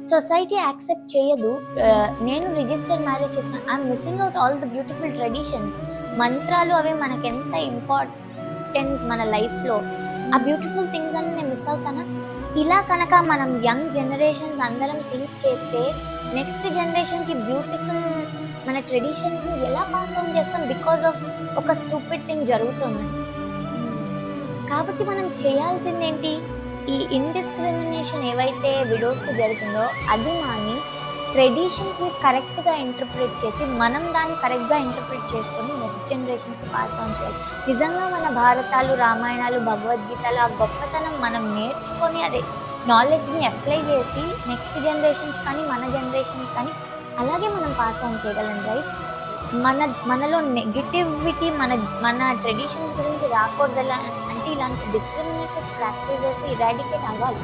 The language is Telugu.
సొసైటీ యాక్సెప్ట్ చేయదు. నేను రిజిస్టర్డ్ మ్యారేజ్ చేసిన I'm missing out all the beautiful traditions. మంత్రాలు అవి మనకి ఎంత ఇంపార్టెన్స్ మన లైఫ్లో, ఆ బ్యూటిఫుల్ థింగ్స్ అన్ని నేను మిస్ అవుతానా? ఇలా కనుక మనం యంగ్ జనరేషన్స్ అందరం థింక్ చేస్తే నెక్స్ట్ జనరేషన్కి బ్యూటిఫుల్ మన ట్రెడిషన్స్ని ఎలా పాస్ ఆన్ చేస్తాం? బికాజ్ ఆఫ్ ఒక స్టూపిడ్ థింగ్ జరుగుతుంది. కాబట్టి మనం చేయాల్సింది ఏంటి? ఈ ఇండిస్క్రిమినేషన్ ఏవైతే విడోస్కి జరుగుతుందో అది మాని ట్రెడిషన్స్ని కరెక్ట్గా ఇంటర్ప్రిట్ చేసి మనం దాన్ని కరెక్ట్గా ఇంటర్ప్రిట్ చేసుకొని నెక్స్ట్ జనరేషన్స్కి పాస్ ఆన్ చేయాలి. నిజంగా మన భారతాలు, రామాయణాలు, భగవద్గీతలు ఆ గొప్పతనం మనం నేర్చుకొని అదే నాలెడ్జ్ని అప్లై చేసి నెక్స్ట్ జనరేషన్స్ కానీ మన జనరేషన్స్ కానీ అలాగే మనం పాస్ ఆన్ చేయగలం. రైట్? మనలో నెగిటివిటీ మన ట్రెడిషన్స్ గురించి రాకూడదు అంటే ఇలాంటి డిస్క్రిమినేటివ్ ప్రాక్టీసెస్ ఇరాడికేట్ అవ్వాలి.